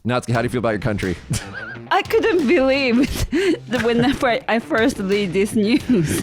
Natsuki, how do you feel about your country? I couldn't believe whenever I first read this news.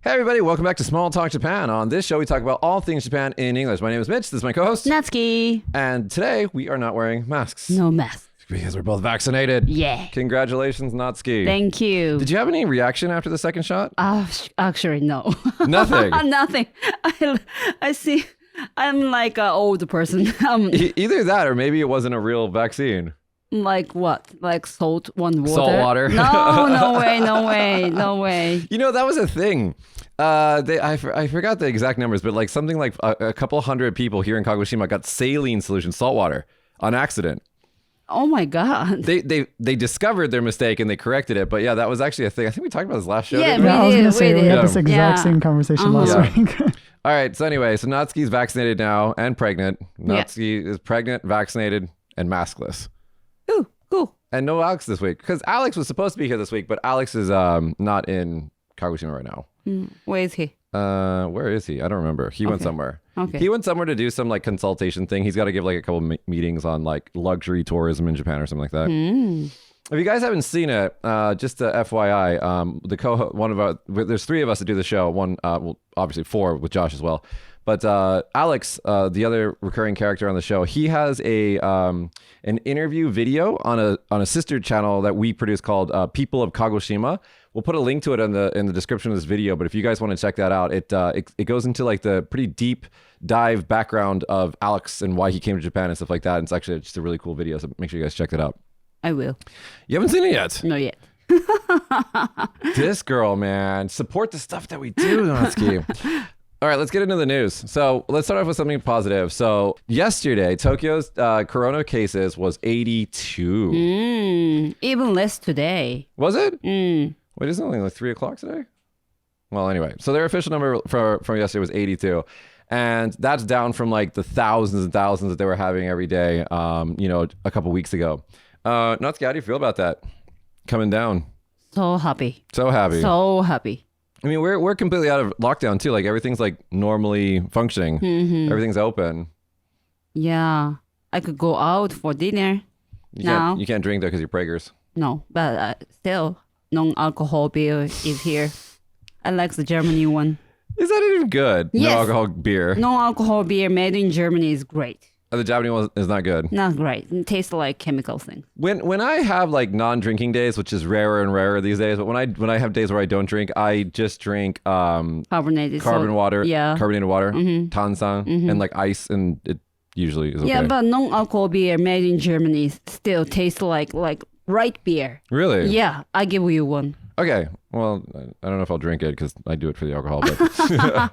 Hey everybody, welcome back to Small Talk Japan. On this show, we talk about all things Japan in English. My name is Mitch, this is my co-host. Natsuki. And today, we are not wearing masks. No mask. Because we're both vaccinated. Yeah. Congratulations, Natsuki. Thank you. Did you have any reaction after the second shot? Actually, no. Nothing? Nothing. I see. I'm like an old person. Either that or maybe it wasn't a real vaccine. Like what? Like salt water? Salt water? No way. You know, that was a thing. I forgot the exact numbers, but like something like a couple hundred people here in Kagoshima got saline solution, salt water, on accident. Oh my God. They discovered their mistake and they corrected it. But yeah, that was actually a thing. I think we talked about this last show. Yeah, didn't we? I was going to say, we had this Yeah. exact same conversation last week. All right. So anyway, so Natsuki's vaccinated now and pregnant. Natsuki is pregnant, vaccinated, and maskless. Ooh, cool. And no Alex this week because Alex was supposed to be here this week, but Alex is not in Kagoshima right now. Where is he? Where is he? I don't remember. He went somewhere. Okay. He went somewhere to do some like consultation thing. He's got to give like a couple meetings on like luxury tourism in Japan or something like that. If you guys haven't seen it, just FYI, there's three of us that do the show. One, well, obviously four with Josh as well. But Alex, the other recurring character on the show, he has an interview video on a sister channel that we produce called People of Kagoshima. We'll put a link to it in the description of this video. But if you guys want to check that out, it goes into like the pretty deep dive background of Alex and why he came to Japan and stuff like that. And it's actually just a really cool video. So make sure you guys check that out. I will. You haven't seen it yet? Not yet. This girl, man, support the stuff that we do, Natsuki. All right, let's get into the news. So let's start off with something positive. So yesterday, Tokyo's corona cases was 82. Even less today. Was it? Wait, isn't it only like 3 o'clock today? Well, anyway, so their official number from yesterday was 82. And that's down from like the thousands and thousands that they were having every day, a couple weeks ago. Natsuki, how do you feel about that coming down? So happy. So happy. So happy. I mean, we're completely out of lockdown too. Like everything's like normally functioning. Everything's open. Yeah. I could go out for dinner now. You can't drink though because you're preggers. No, but still, non-alcohol beer is here. I like the Germany one. Is that even good? Yes. No alcohol beer. Non-alcohol beer made in Germany is great. The Japanese one is not good. Not great. It tastes like chemical things. When I have like non-drinking days, which is rarer and rarer these days, but when I have days where I don't drink, I just drink Carbonated water, carbonated water, Mm-hmm. tansan, and like ice, and it usually is okay. Yeah, but non-alcohol beer made in Germany still tastes like right beer. Really? Yeah, I give you one. Okay. Well, I don't know if I'll drink it because I do it for the alcohol, but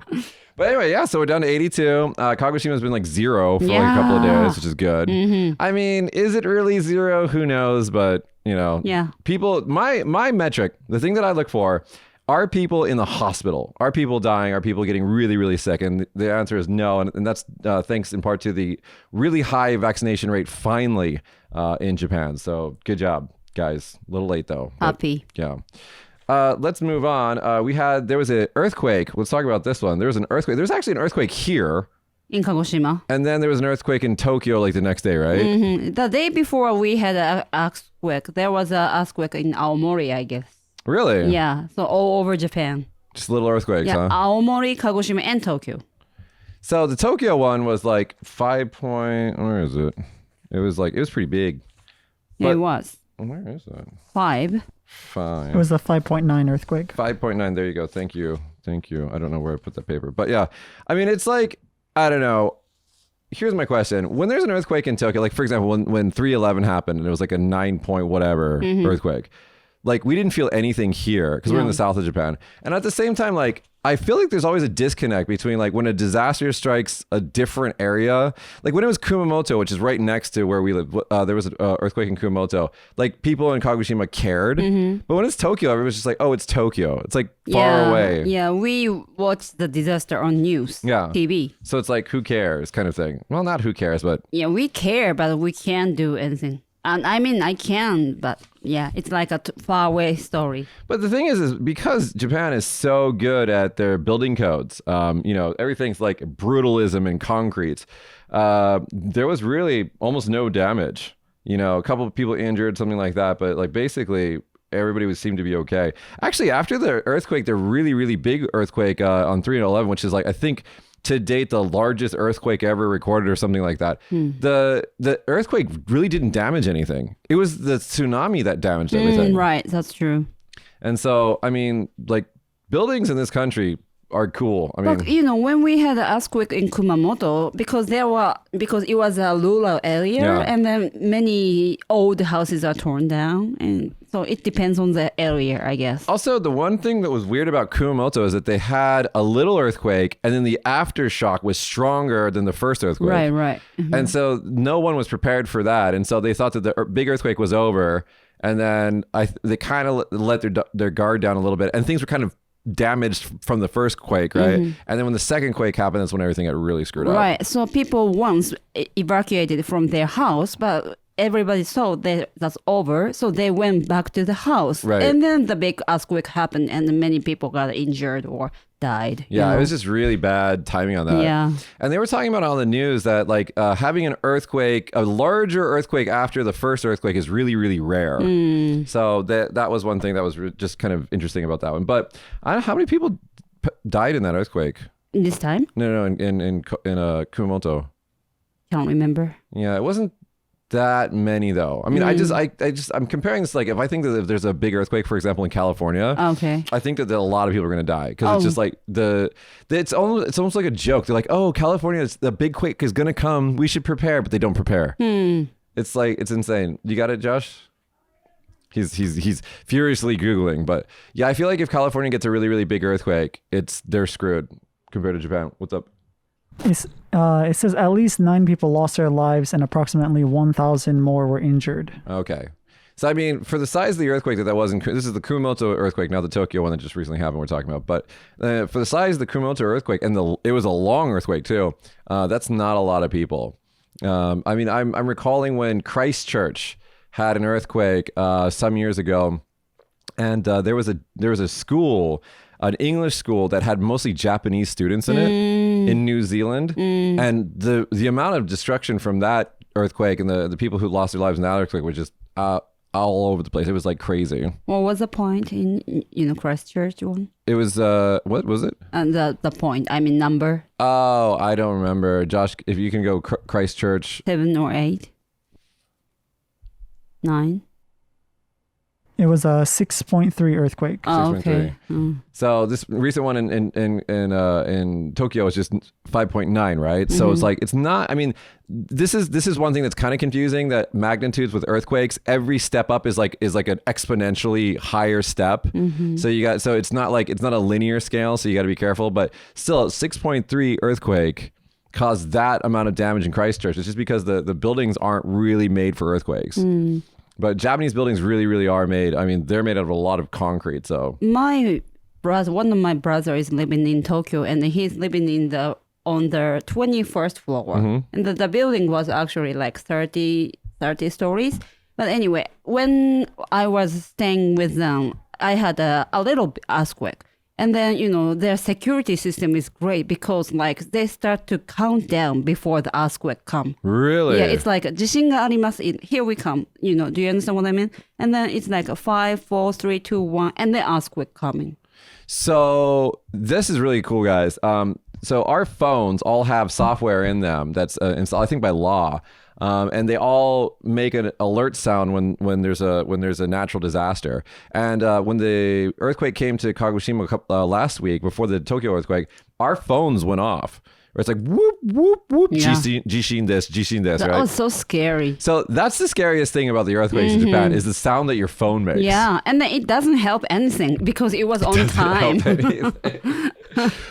but anyway, yeah. So we're down to 82. Kagoshima's been like 0 for like a couple of days, which is good. I mean, is it really 0? Who knows? But Yeah. people. My metric, the thing that I look for, are people in the hospital? Are people dying? Are people getting really, really sick? And the answer is no. And that's thanks in part to the really high vaccination rate finally in Japan. So good job, guys. A little late though. Happy. Yeah. Let's move on. There was an earthquake. Let's talk about this one. There was an earthquake. There was actually an earthquake here. In Kagoshima. And then there was an earthquake in Tokyo like the next day, right? The day before we had an earthquake, there was an earthquake in Aomori, I guess. Really? Yeah. So all over Japan. Just little earthquakes, Yeah. huh? Aomori, Kagoshima, and Tokyo. So the Tokyo one was like 5 point... Where is it? It was pretty big. Yeah, it But- was. Where is it? 5. It 5. was a 5.9 earthquake. 5.9. There you go. Thank you. I don't know where I put that paper. But yeah, I mean, it's like, I don't know. Here's my question. When there's an earthquake in Tokyo, like for example, when 3/11 happened and it was like a 9 point whatever earthquake, like we didn't feel anything here because we're in the south of Japan. And at the same time, like I feel like there's always a disconnect between like when a disaster strikes a different area, like when it was Kumamoto, which is right next to where we live, there was an earthquake in Kumamoto, like people in Kagoshima cared. But when it's Tokyo, everyone's just like, oh, it's Tokyo. It's like far away. Yeah, we watched the disaster on news, TV. So it's like, who cares kind of thing. Well, not who cares, but. Yeah, we care, but we can't do anything. And I mean, I can, but yeah, it's like a far away story. But the thing is because Japan is so good at their building codes, you know, everything's like brutalism and concrete. There was really almost no damage. You know, a couple of people injured, something like that. But like basically, everybody would seem to be okay. Actually, after the earthquake, the really, really big earthquake on 3/11, which is like, I think, to date the largest earthquake ever recorded or something like that. The earthquake really didn't damage anything. It was the tsunami that damaged everything. Right, that's true. And so, I mean, like buildings in this country are cool. I mean, Look, you know, when we had an earthquake in Kumamoto, because it was a rural area, and then many old houses are torn down, and so it depends on the area, I guess. Also, the one thing that was weird about Kumamoto is that they had a little earthquake, and then the aftershock was stronger than the first earthquake. Right. And so no one was prepared for that, and so they thought that the big earthquake was over, and then they kind of let their guard down a little bit, and things were kind of damaged from the first quake, right? And then when the second quake happened, that's when everything got really screwed up. Right. So people once evacuated from their house, but everybody saw that that's over, so they went back to the house. Right. And then the big earthquake happened, and many people got injured or died. Yeah, it was just really bad timing on that. Yeah. And they were talking about on the news that like having an earthquake, a larger earthquake after the first earthquake is really, really rare. So that was one thing that was just kind of interesting about that one. But how many people died in that earthquake? This time? No, in Kumamoto. Can't remember. Yeah, it wasn't that many though. I mean, I'm comparing this, like if I think that if there's a big earthquake, for example, in California, I think that a lot of people are going to die because it's just like it's almost like a joke. They're like, oh, California, the big quake is going to come. We should prepare, but they don't prepare. It's like, it's insane. You got it, Josh? He's furiously Googling, but yeah, I feel like if California gets a really, really big earthquake, they're screwed compared to Japan. What's up? It says at least 9 people lost their lives and approximately 1,000 more were injured. Okay. So, I mean, for the size of the earthquake that was this is the Kumamoto earthquake, not the Tokyo one that just recently happened we're talking about. But for the size of the Kumamoto earthquake, and it was a long earthquake too, that's not a lot of people. I mean, I'm recalling when Christchurch had an earthquake some years ago, and there was a school, an English school that had mostly Japanese students in it in New Zealand. And the amount of destruction from that earthquake and the people who lost their lives in that earthquake was just all over the place. It was like crazy. What was the point in Christchurch one? It was what was it? And the point, I mean number. Oh, I don't remember. Josh, if you can go Christchurch. 7 or 8? 9? It was a 6.3 earthquake. Oh, okay. So this recent one in Tokyo is just 5.9, right? So it's like, it's not, I mean, this is one thing that's kind of confusing, that magnitudes with earthquakes, every step up is like an exponentially higher step. So it's not a linear scale, so you got to be careful, but still a 6.3 earthquake caused that amount of damage in Christchurch. It's just because the buildings aren't really made for earthquakes. But Japanese buildings really, really are made. I mean, they're made out of a lot of concrete. So one of my brothers is living in Tokyo, and he's living on the 21st floor. And the building was actually like 30 stories. But anyway, when I was staying with them, I had a little earthquake. And then, their security system is great because like they start to count down before the earthquake come. Really? Yeah, it's like 地震があります here we come. Do you understand what I mean? And then it's like 5, 4, 3, 2, 1, and the earthquake coming. So this is really cool, guys. So our phones all have software in them that's installed, I think, by law. And they all make an alert sound when there's a natural disaster. And when the earthquake came to Kagoshima last week, before the Tokyo earthquake, our phones went off. Where it's like whoop whoop whoop, Yeah. Jishin this, That right? was so scary. So that's the scariest thing about the earthquakes in Japan is the sound that your phone makes. Yeah, and then it doesn't help anything because it was on time. Help anything.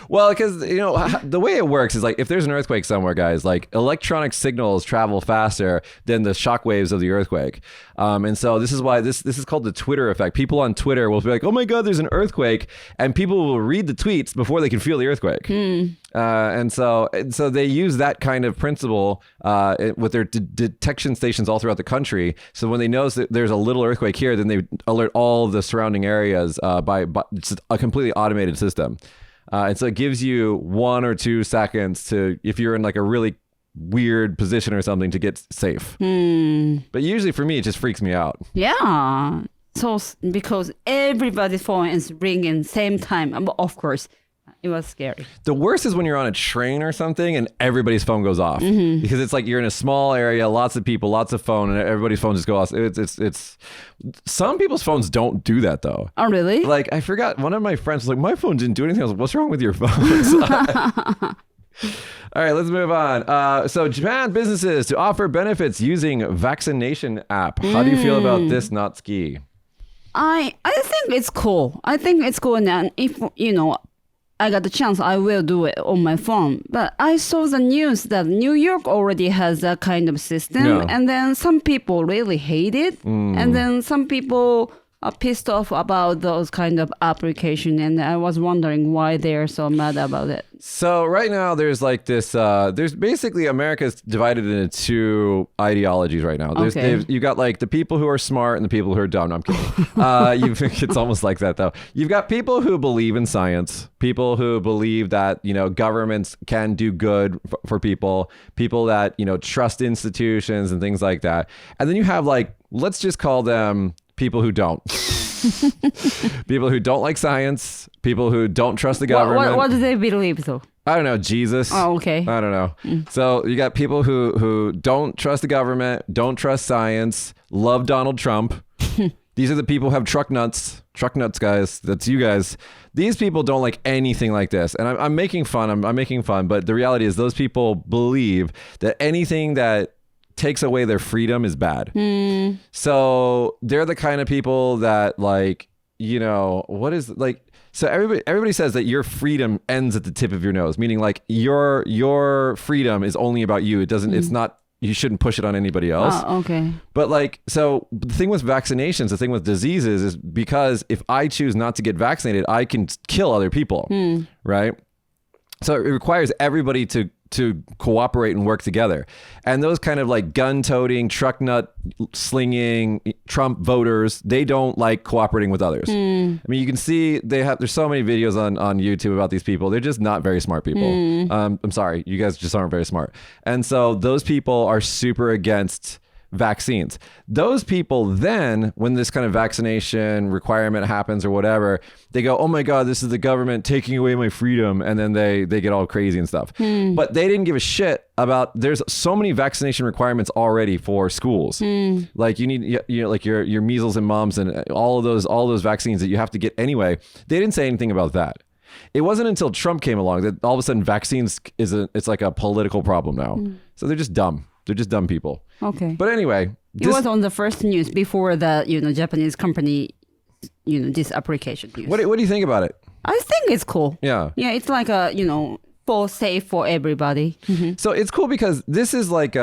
Well, because the way it works is like if there's an earthquake somewhere, guys, like electronic signals travel faster than the shock waves of the earthquake, and so this is why this is called the Twitter effect. People on Twitter will be like, "Oh my God, there's an earthquake," and people will read the tweets before they can feel the earthquake. And so they use that kind of principle with their detection stations all throughout the country. So when they notice that there's a little earthquake here, then they alert all the surrounding areas by it's a completely automated system. And so it gives you 1 or 2 seconds to, if you're in like a really weird position or something, to get safe. But usually for me, it just freaks me out. Yeah. So because everybody's phone is ringing same time, of course, it was scary. The worst is when you're on a train or something and everybody's phone goes off because it's like you're in a small area, lots of people, lots of phone, and everybody's phone just goes off. It's some people's phones don't do that though. Oh, really? Like I forgot, one of my friends was like, my phone didn't do anything. I was like, what's wrong with your phones? All right, let's move on. So Japan businesses to offer benefits using vaccination app. How do you feel about this, Natsuki? I think it's cool. I think it's cool, and if I got the chance, I will do it on my phone. But I saw the news that New York already has that kind of system. Yeah. And then some people really hate it. And then some people are pissed off about those kind of application. And I was wondering why they're so mad about it. So right now there's like this, there's basically America's divided into 2 ideologies right now. Okay. You got like the people who are smart and the people who are dumb. No, I'm kidding. It's almost like that though. You've got people who believe in science, people who believe that, governments can do good for people that, trust institutions and things like that. And then you have like, let's just call them people who don't. People who don't like science, people who don't trust the government. What do they believe though? I don't know, Jesus. Oh, okay. I don't know. So you got people who don't trust the government, don't trust science, love Donald Trump. These are the people who have truck nuts, guys. That's you guys. These people don't like anything like this. And I'm making fun. I'm making fun. But the reality is those people believe that anything that takes away their freedom is bad. So they're the kind of people that like, what is like, so everybody says that your freedom ends at the tip of your nose, meaning like your freedom is only about you. It doesn't, it's not, you shouldn't push it on anybody else. Oh, okay. But like, so the thing with vaccinations, the thing with diseases is because if I choose not to get vaccinated, I can kill other people, right? So it requires everybody to cooperate and work together. And those kind of like gun-toting, truck nut slinging Trump voters, they don't like cooperating with others. I mean, you can see there's so many videos on YouTube about these people. They're just not very smart people. I'm sorry, you guys just aren't very smart. And so those people are super against vaccines. Those people then, when this kind of vaccination requirement happens or whatever, they go, oh my God, this is the government taking away my freedom. And then they get all crazy and stuff. But they didn't give a shit about, there's so many vaccination requirements already for schools. Like you need, like your measles and mumps and all those vaccines that you have to get anyway. They didn't say anything about that. It wasn't until Trump came along that all of a sudden vaccines it's like a political problem now. So they're just dumb. They're just dumb people. Okay. But anyway, It was on the first news before the Japanese company this application news. What do you think about it? I think it's cool. Yeah. Yeah, it's like a for safe for everybody. So it's cool because this is like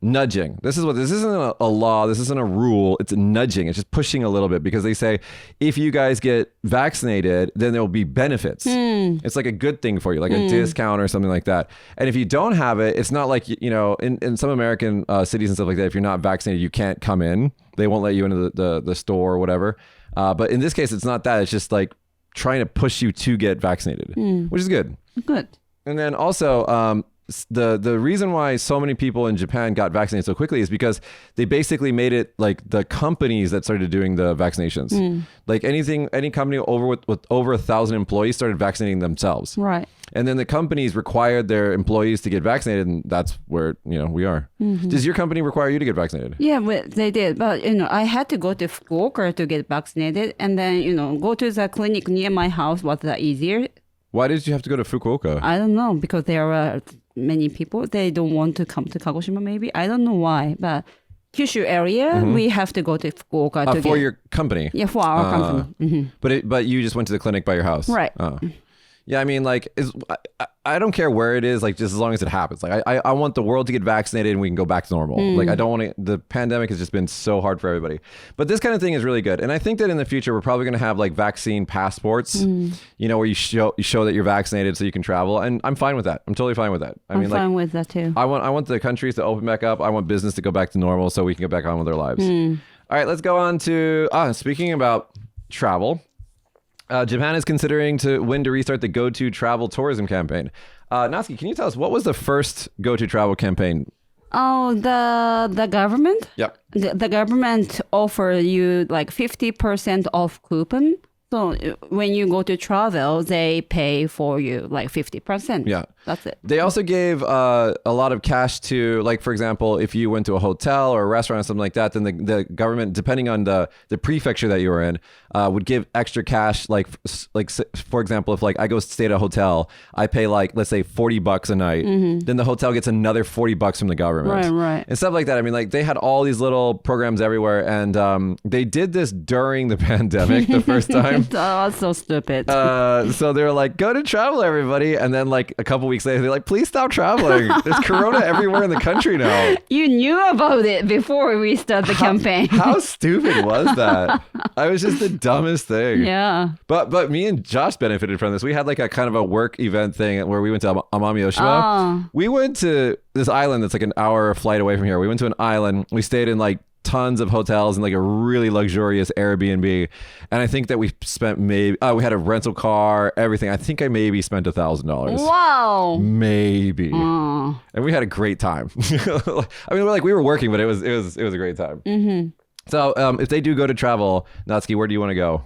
nudging. This isn't a law. This isn't a rule. It's nudging. It's just pushing a little bit because they say if you guys get vaccinated, then there will be benefits. It's like a good thing for you, like a discount or something like that. And if you don't have it, it's not like, in some American cities and stuff like that, if you're not vaccinated, you can't come in. They won't let you into the store or whatever. But in this case, it's not that. It's just like trying to push you to get vaccinated, which is good. Good. And then also, the reason why so many people in Japan got vaccinated so quickly is because they basically made it like the companies that started doing the vaccinations. Like any company with over 1,000 employees started vaccinating themselves. Right. And then the companies required their employees to get vaccinated, and that's where we are. Does your company require you to get vaccinated? Yeah, they did. But I had to go to Fukuoka to get vaccinated, and then go to the clinic near my house was easier. Why did you have to go to Fukuoka? I don't know, because there are many people, they don't want to come to Kagoshima maybe. I don't know why, but Kyushu area, we have to go to Fukuoka to for get, your company. yeah, for our company. But you just went to the clinic by your house. Right. Oh. Yeah, I mean, like, I don't care where it is, like, just as long as it happens. Like, I want the world to get vaccinated and we can go back to normal. Like, I don't want to, the pandemic has just been so hard for everybody. But this kind of thing is really good. And I think that in the future, we're probably going to have, like, vaccine passports, you know, where you show that you're vaccinated so you can travel. And I'm fine with that. I'm totally fine with that. I'm fine with that too. I want the countries to open back up. I want business to go back to normal so we can get back on with our lives. All right, let's go on to, speaking about travel. Japan is considering when to restart the Go To Travel tourism campaign. Natsuki, can you tell us what was the first Go To Travel campaign? Oh, the government? Yep. The government offer you like 50% off coupon. So when you go to travel, they pay for you like 50%. Yeah. That's it. They also gave a lot of cash to, like, for example, if you went to a hotel or a restaurant or something like that, then the government, depending on the prefecture that you were in, would give extra cash. Like for example, if like I go stay at a hotel, I pay like, let's say $40 a night, then the hotel gets another $40 from the government. Right. And stuff like that. I mean, like they had all these little programs everywhere, and they did this during the pandemic the first time. Oh, that's so stupid. So they were like, go to travel, everybody. And then like a couple weeks later, they're like, please stop traveling. There's Corona everywhere in the country now. You knew about it before we start the campaign. How stupid was that? I was just the dumbest thing. Yeah. But me and Josh benefited from this. We had like a kind of a work event thing where we went to Amami Oshima. Oh. We went to this island that's like an hour flight away from here. We went to an island. We stayed in like tons of hotels and like a really luxurious Airbnb, and I think that we spent we had a rental car, everything. I think I maybe spent $1,000. Wow. Maybe. And we had a great time. I mean, we were working, but it was a great time. So if they do go to travel, Natsuki, where do you want to go?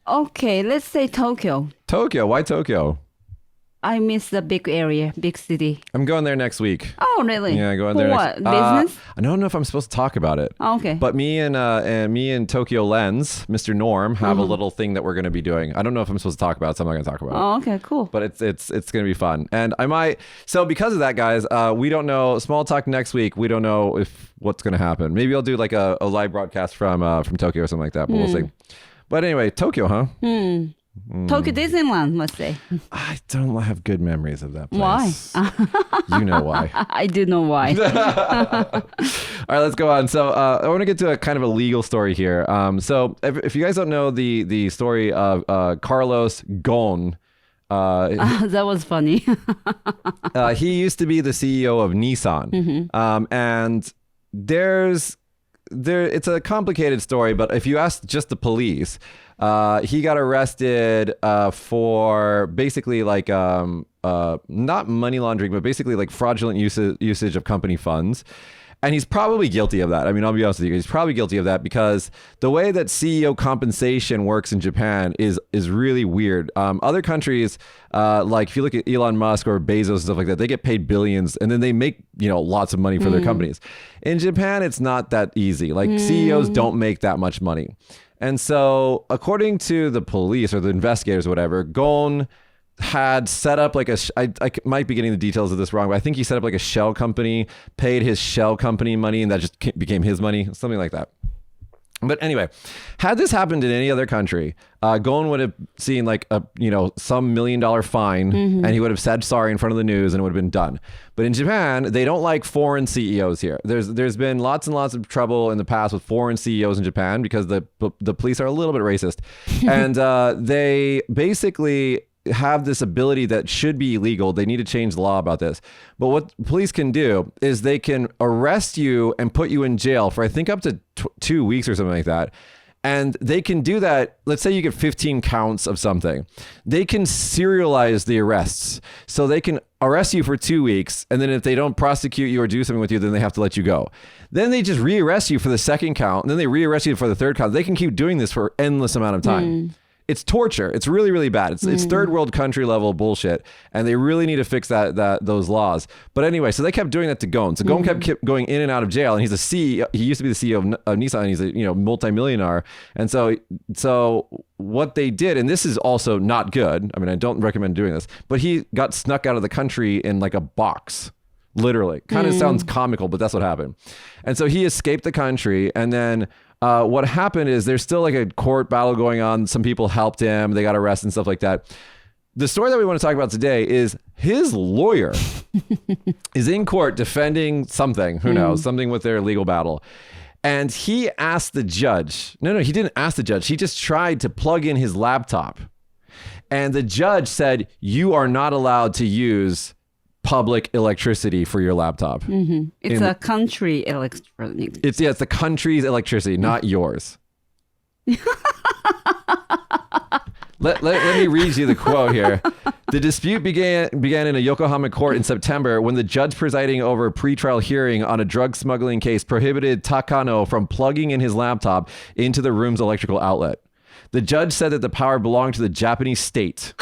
Okay, let's say Tokyo. Tokyo. Why Tokyo? I miss the big area, big city. I'm going there next week. Oh, really? Yeah, going For there. what? Next, Business? I don't know if I'm supposed to talk about it. Oh, okay. But me and Tokyo Lens, Mr. Norm, have a little thing that we're going to be doing. I don't know if I'm supposed to talk about it, so I'm not going to talk about it. Oh, okay, cool. But it's going to be fun. And I might, so because of that, guys, we don't know, small talk next week, we don't know what's going to happen. Maybe I'll do like a live broadcast from Tokyo or something like that, but we'll see. But anyway, Tokyo, huh? Tokyo Disneyland, let's say. I don't have good memories of that place. Why? You know why. I do know why. All right, let's go on. So I want to get to a kind of a legal story here. So if you guys don't know the story of Carlos Ghosn, That was funny. he used to be the CEO of Nissan. And it's a complicated story, but if you ask just the police, he got arrested for basically like not money laundering, but basically like fraudulent usage of company funds. And he's probably guilty of that. I mean, I'll be honest with you, he's probably guilty of that because the way that CEO compensation works in Japan is really weird. Other countries, like if you look at Elon Musk or Bezos and stuff like that, they get paid billions and then they make, lots of money for their companies. In Japan, it's not that easy. Like CEOs don't make that much money. And so according to the police or the investigators or whatever, Ghosn had set up like I might be getting the details of this wrong, but I think he set up like a shell company, paid his shell company money, and that just became his money, something like that. But anyway, had this happened in any other country, Ghosn would have seen like a some $1 million fine, and he would have said sorry in front of the news, and it would have been done. But in Japan, they don't like foreign CEOs here. There's been lots and lots of trouble in the past with foreign CEOs in Japan because the police are a little bit racist, and they basically have this ability that should be illegal. They need to change the law about this. But what police can do is they can arrest you and put you in jail for I think up to 2 weeks or something like that. And they can do that. Let's say you get 15 counts of something. They can serialize the arrests. So they can arrest you for 2 weeks. And then if they don't prosecute you or do something with you, then they have to let you go. Then they just rearrest you for the second count. And then they rearrest you for the third count. They can keep doing this for an endless amount of time. It's torture. It's really, really bad. It's third world country level bullshit, and they really need to fix those laws. But anyway, so they kept doing that to Gon. So Gon kept going in and out of jail, and he's a CEO. He used to be the CEO of Nissan. And he's a multimillionaire, and so what they did, and this is also not good. I mean, I don't recommend doing this, but he got snuck out of the country in like a box. Literally, kind of sounds comical, but that's what happened. And so he escaped the country, and then. What happened is there's still like a court battle going on. Some people helped him. They got arrested and stuff like that. The story that we want to talk about today is his lawyer is in court defending something, who knows, something with their legal battle. And he asked the judge, no, he didn't ask the judge. He just tried to plug in his laptop. And the judge said, you are not allowed to use public electricity for your laptop. It's a country electronic. It's the country's electricity, not yours. let me read you the quote here. The dispute began in a Yokohama court in September when the judge presiding over a pretrial hearing on a drug smuggling case prohibited Takano from plugging in his laptop into the room's electrical outlet. The judge said that the power belonged to the Japanese state.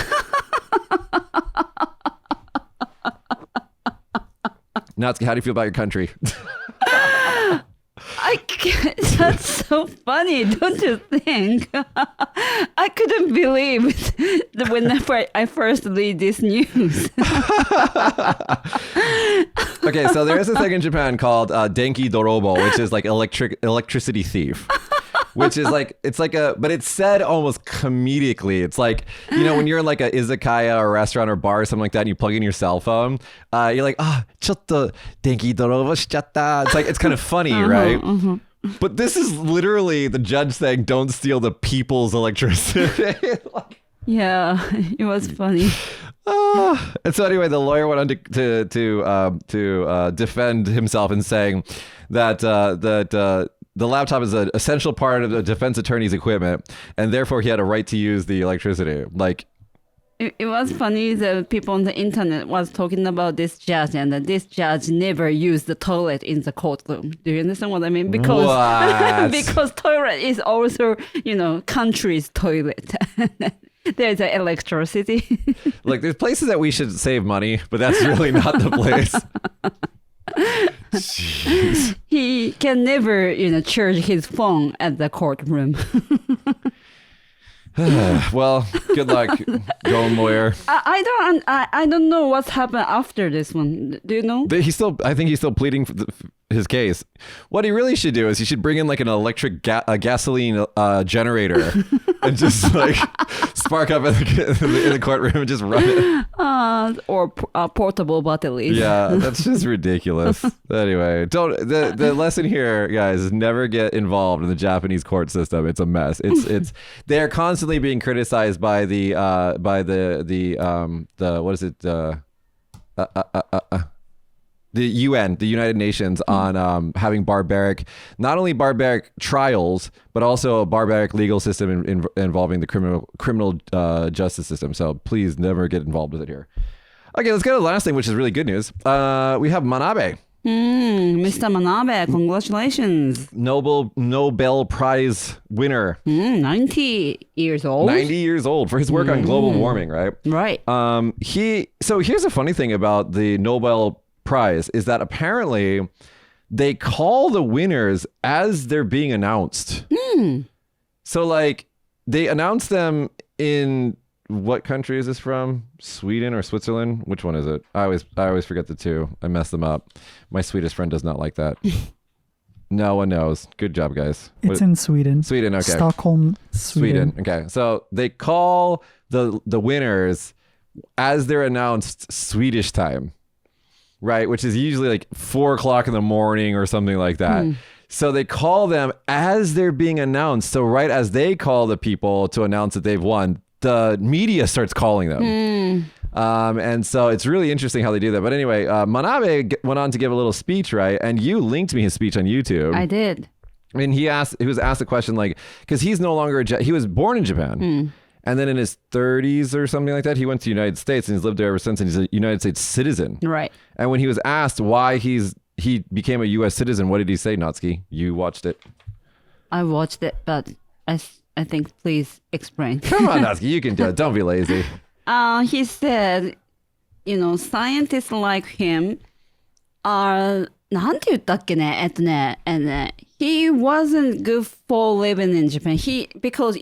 Natsuki, how do you feel about your country? That's so funny, don't you think? I couldn't believe whenever I first read this news. Okay, so there is a thing in Japan called Denki Dorobo, which is like electricity thief. Which is like, but it's said almost comedically. It's like, when you're in like a izakaya or restaurant or bar or something like that, and you plug in your cell phone, you're like, chotto denki dorobo shichatta. It's like, it's kind of funny, right? But this is literally the judge saying, don't steal the people's electricity. Yeah, it was funny. And so anyway, the lawyer went on to defend himself in saying that the laptop is an essential part of the defense attorney's equipment, and therefore he had a right to use the electricity. Like, it was funny that people on the internet was talking about this judge, and that this judge never used the toilet in the courtroom. Do you understand what I mean? Because because toilet is also, country's toilet. There's an electricity. Like, there's places that we should save money, but that's really not the place. Jeez. He can never, charge his phone at the courtroom. Well, good luck, Gon lawyer. I don't know what's happened after this one. Do you know? I think he's still pleading for his case. What he really should do is he should bring in like an electric gasoline generator and just like spark up in the courtroom and just run it. Or portable batteries. Yeah, that's just ridiculous. Anyway, the lesson here, guys, is never get involved in the Japanese court system. It's a mess. It's they're constantly being criticized by the what is it? The UN, the United Nations, on having not only barbaric trials, but also a barbaric legal system involving the criminal justice system. So please never get involved with it here. Okay, let's go to the last thing, which is really good news. We have Manabe. Mr. Manabe, congratulations. Nobel Prize winner. 90 years old. 90 years old for his work on global warming, right? Right. So here's a funny thing about the Nobel Prize is that apparently they call the winners as they're being announced. So like they announce them in what country is this from? Sweden or Switzerland? Which one is it? I always forget the two. I mess them up. My Swedish friend does not like that. No one knows. Good job, guys. It's in Sweden. Sweden, okay. Stockholm, Sweden. Okay. So they call the winners as they're announced Swedish time. Right, which is usually like 4:00 in the morning or something like that. So they call them as they're being announced. So right as they call the people to announce that they've won, the media starts calling them. And so it's really interesting how they do that. But anyway, Manabe went on to give a little speech, right? And you linked me his speech on YouTube. I did. I mean, he was asked a question like, because he's no longer he was born in Japan. And then in his 30s or something like that, he went to the United States and he's lived there ever since. And he's a United States citizen. Right. And when he was asked why he became a U.S. citizen, what did he say, Natsuki? You watched it. I watched it, but I think please explain. Come on, Natsuki, you can do it. Don't be lazy. He said, scientists like him are なんて言ったっけね? He wasn't good for living in Japan. Because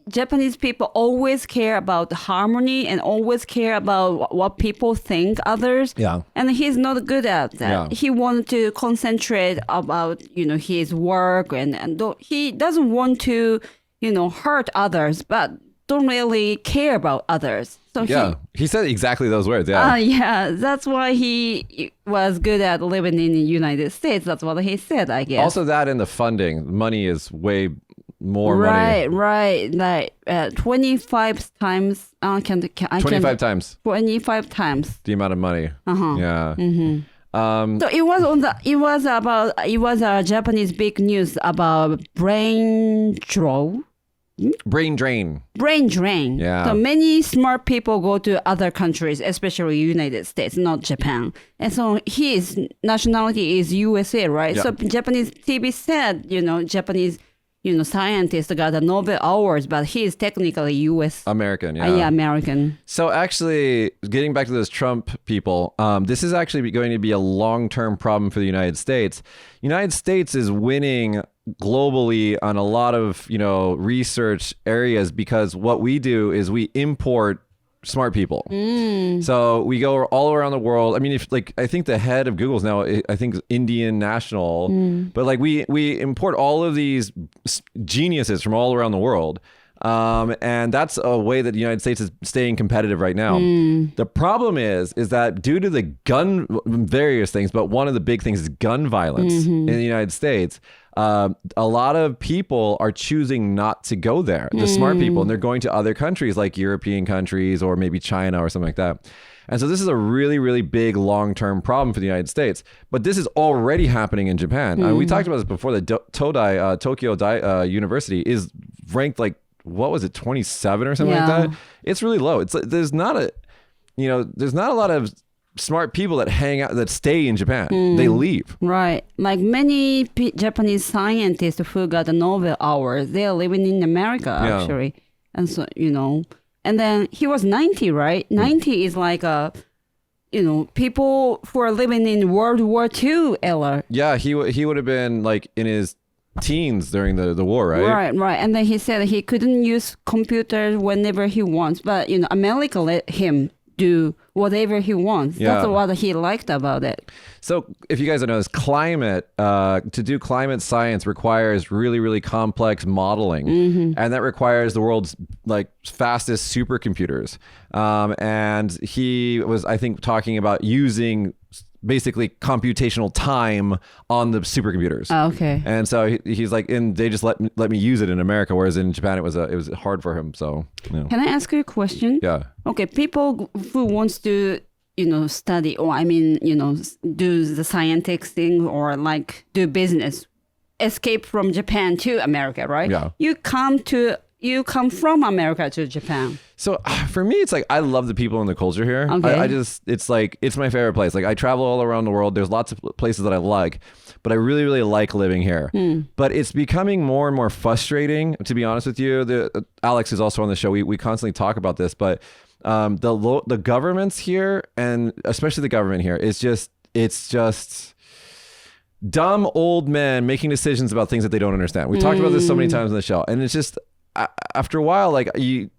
Japanese people always care about harmony and always care about what people think others. Yeah. And he's not good at that. Yeah. He wanted to concentrate about his work and he doesn't want to hurt others, but don't really care about others. So he said exactly those words. Yeah. That's why he was good at living in the United States. That's what he said, I guess. Also, that and the funding, money is way more money. Right. Like 25 times. 25 times 25 times the amount of money. Yeah. So it was a Japanese big news about brain drain. Yeah. So many smart people go to other countries, especially United States, not Japan. And so his nationality is USA, right? Yeah. So Japanese TV said, Japanese, scientist got a Nobel Awards, but he is technically US. American, yeah. American. So actually, getting back to those Trump people, this is actually going to be a long-term problem for the United States. United States is winning globally on a lot of research areas because what we do is we import smart people. So we go all around the world. I mean, I think the head of Google's now, I think Indian national, but we import all of these geniuses from all around the world. And that's a way that the United States is staying competitive right now. The problem is that due to the various things, but one of the big things is gun violence in the United States. A lot of people are choosing not to go there, the smart people, and they're going to other countries like European countries or maybe China or something like that. And so this is a really, really big long-term problem for the United States. But this is already happening in Japan. We talked about this before. The Tokyo University is ranked like, what was it, 27 or something like that? It's really low. It's there's not a lot of smart people that hang out, that stay in Japan. They leave. Right. Like many Japanese scientists who got the Nobel Award, they're living in America, actually. And so, and then he was 90, right? 90 is like people who are living in World War II era. Yeah, he would have been like in his teens during the war, right? Right. And then he said he couldn't use computers whenever he wants, but America let him do whatever he wants. Yeah. That's what he liked about it. So if you guys don't know this, to do climate science requires really, really complex modeling. And that requires the world's fastest supercomputers. And he was, I think, talking about using basically computational time on the supercomputers. Oh, okay. And so he's like, and they just let me use it in America, whereas in Japan it was hard for him. So Can I ask you a question? Yeah. Okay, people who wants to study, or do the scientific thing or do business, escape from Japan to America, right? Yeah. You come from America to Japan. So for me, it's like, I love the people and the culture here. Okay. It's my favorite place. Like I travel all around the world. There's lots of places that I like, but I really, really like living here. But it's becoming more and more frustrating, to be honest with you. Alex is also on the show. We constantly talk about this, but the governments here, and especially the government here, it's just dumb old men making decisions about things that they don't understand. We talked about this so many times on the show, and it's just after a while, we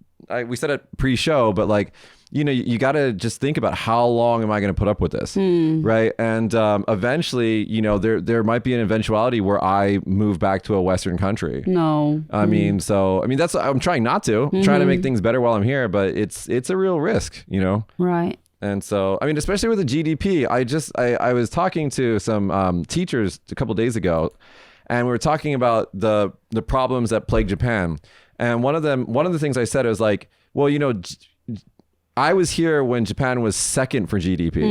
said it pre-show, but you got to just think about how long am I going to put up with this, right? And eventually, there might be an eventuality where I move back to a Western country. No, I mean, that's I'm trying not to. I'm trying to make things better while I'm here, but it's a real risk, Right. And so, I mean, especially with the GDP, I was talking to some teachers a couple days ago, and we were talking about the problems that plague Japan. And one of the things I said was like, well, I was here when Japan was second for GDP,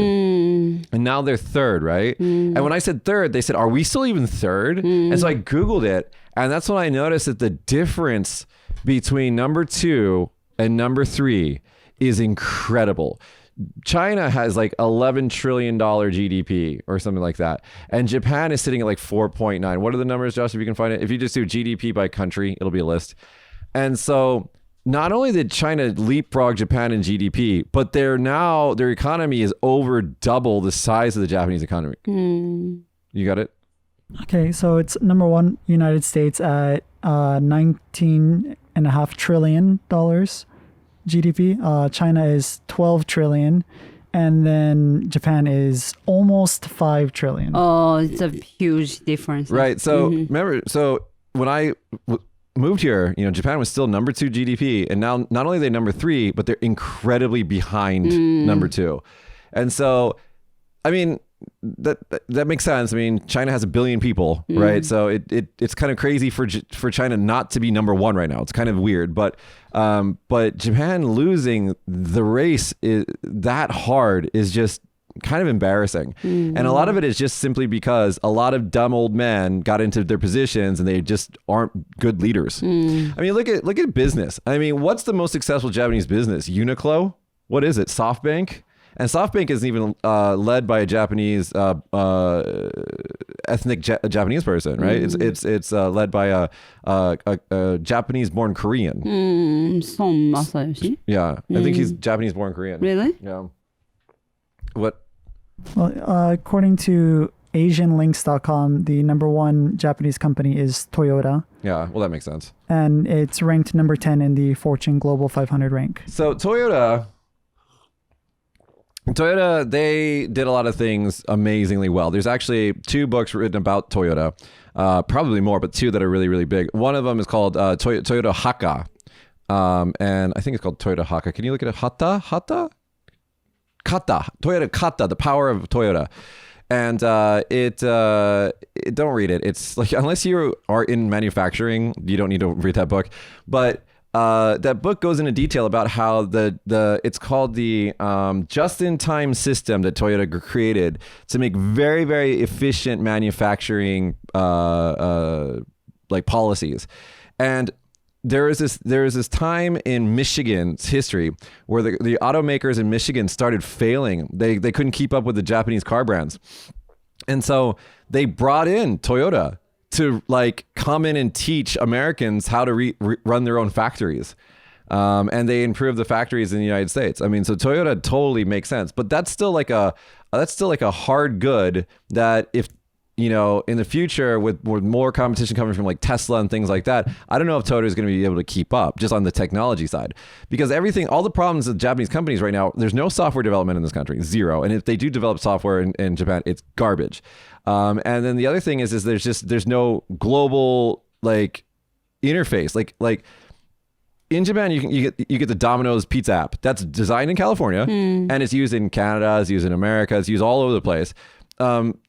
and now they're third, right? And when I said third, they said, are we still even third? And so I Googled it, and that's when I noticed that the difference between number 2 and number 3 is incredible. China has like $11 trillion GDP or something like that. And Japan is sitting at like 4.9. What are the numbers, Josh, if you can find it? If you just do GDP by country, it'll be a list. And so not only did China leapfrog Japan in GDP, but their economy is over double the size of the Japanese economy. You got it? Okay, so it's number one, United States at $19.5 trillion GDP. China is 12 trillion, and then Japan is almost 5 trillion. Oh, it's a huge difference. Right. So remember, when I moved here, Japan was still number 2 GDP, and now not only are they number 3, but they're incredibly behind number 2. And so, I mean, that makes sense. I mean, China has 1 billion people, right? So it's kind of crazy for China not to be number 1 right now. It's kind of weird, but Japan losing the race that hard is just kind of embarrassing. And a lot of it is just simply because a lot of dumb old men got into their positions and they just aren't good leaders. I mean, look at business. I mean, what's the most successful Japanese business? Uniqlo? What is it? SoftBank? And SoftBank isn't even led by a Japanese ethnic Japanese person, right? It's led by a Japanese-born Korean. Son Masayoshi. Yeah, I think he's Japanese-born Korean. Really? Yeah. What? Well, according to AsianLinks.com, the number 1 Japanese company is Toyota, Yeah, well, that makes sense. and it's ranked number 10 in the Fortune Global 500 rank. So Toyota, they did a lot of things amazingly well. There's actually 2 books written about Toyota, probably more, but 2 that are really, really big. One of them is called Toyota Haka, and I think it's called Toyota Haka. Can you look at it? Hata? Kata. Toyota Kata, the power of Toyota. And don't read it. It's like, unless you are in manufacturing, you don't need to read that book. But that book goes into detail about how it's called the just-in-time system that Toyota created to make very, very efficient manufacturing like policies. And there is this time in Michigan's history where the automakers in Michigan started failing. They couldn't keep up with the Japanese car brands. And so they brought in Toyota to like come in and teach Americans how to run their own factories. And they improved the factories in the United States. I mean, so Toyota totally makes sense, but that's still like a hard good that if, in the future with more competition coming from like Tesla and things like that, I don't know if Toyota is going to be able to keep up just on the technology side, because all the problems with Japanese companies right now, there's no software development in this country, 0. And if they do develop software in Japan, it's garbage. And then the other thing is there's no global like interface. Like in Japan, you get the Domino's pizza app that's designed in California and it's used in Canada, it's used in America, it's used all over the place.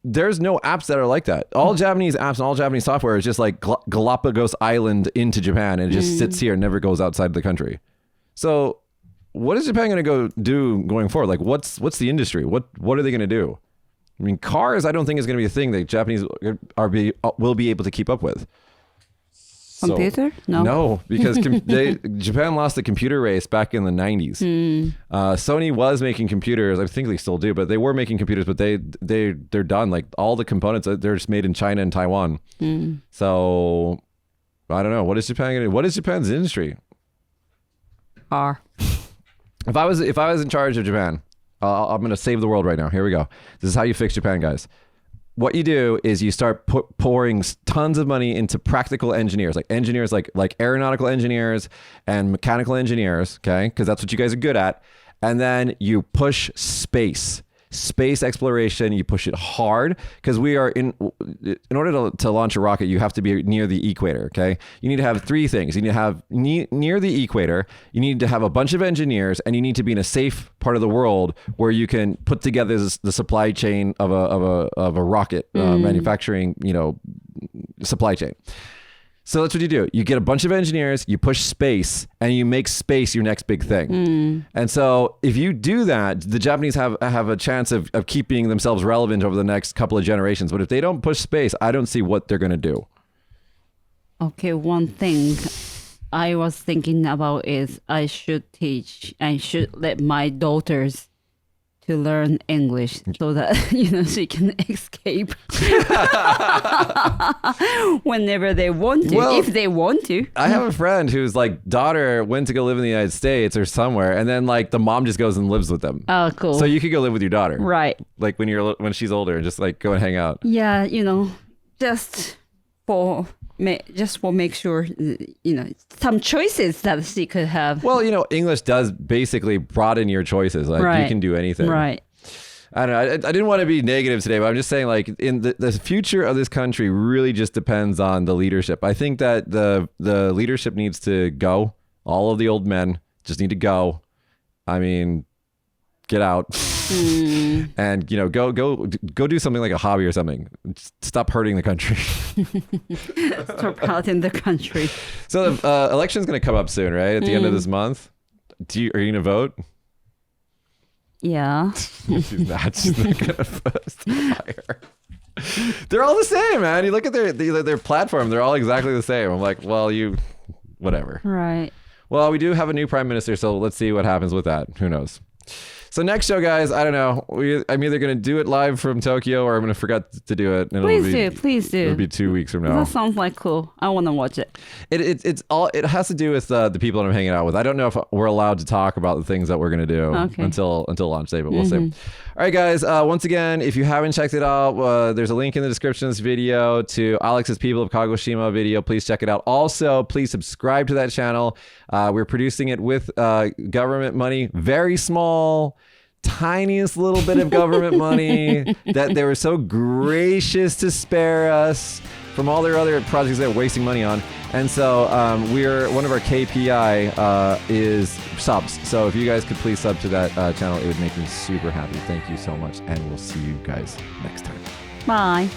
There's no apps that are like that. All Japanese apps and all Japanese software is just like Galapagos Island into Japan, and it just sits here and never goes outside the country. So what is Japan going to go do going forward? Like what's the industry? What are they going to do? I mean, cars, I don't think is going to be a thing that Japanese will be able to keep up with. Computer? No, because Japan lost the computer race back in the 90s. Sony was making computers. I think they still do, but they were making computers, but they're done. Like all the components, they're just made in China and Taiwan. So I don't know. What is Japan going to do? What is Japan's industry? Car. If I was in charge of Japan, I'm going to save the world right now. Here we go. This is how you fix Japan, guys. What you do is you start pouring tons of money into practical engineers, like aeronautical engineers and mechanical engineers, okay? Because that's what you guys are good at. And then you push space exploration. You push it hard because we are in order to launch a rocket, you have to be near the equator, okay? You need to have 3 things. You need to have near the equator. You need to have a bunch of engineers, and you need to be in a safe part of the world where you can put together the supply chain of a rocket manufacturing, supply chain. So that's what you do. You get a bunch of engineers, you push space, and you make space your next big thing. And so if you do that, the Japanese have a chance of keeping themselves relevant over the next couple of generations. But if they don't push space, I don't see what they're going to do. Okay, one thing I was thinking about is I should let my daughters to learn English so that she can escape whenever they want to, Well, if they want to. I have a friend whose like daughter went to go live in the United States or somewhere, and then like the mom just goes and lives with them. Oh, cool. So you could go live with your daughter, right. like when she's older, and just like go and hang out. Yeah, just for make sure, some choices that she could have. Well, English does basically broaden your choices. Like you can do anything. Right. I don't know. I didn't want to be negative today, but I'm just saying, like, in the future of this country really just depends on the leadership. I think that the leadership needs to go. All of the old men just need to go. I mean, get out and go do something like a hobby or something. Stop hurting the country. Stop hurting the country. So the election's going to come up soon, right? At the end of this month. Are you going to vote? Yeah. She's not gonna post fire. They're all the same, man. You look at their platform; they're all exactly the same. I'm like, well, whatever. Right. Well, we do have a new prime minister, so let's see what happens with that. Who knows? So next show, guys, I don't know. I'm either going to do it live from Tokyo or I'm going to forget to do it. And Please do. It'll be 2 weeks from now. That sounds like cool. I want to watch it. It has to do with the people that I'm hanging out with. I don't know if we're allowed to talk about the things that we're going to do until launch day, but we'll see. All right, guys. Once again, if you haven't checked it out, there's a link in the description of this video to Alex's People of Kagoshima video. Please check it out. Also, please subscribe to that channel. We're producing it with government money, very small, tiniest little bit of government money that they were so gracious to spare us from all their other projects they're wasting money on. And so one of our KPI is subs. So if you guys could please sub to that channel, it would make me super happy. Thank you so much. And we'll see you guys next time. Bye.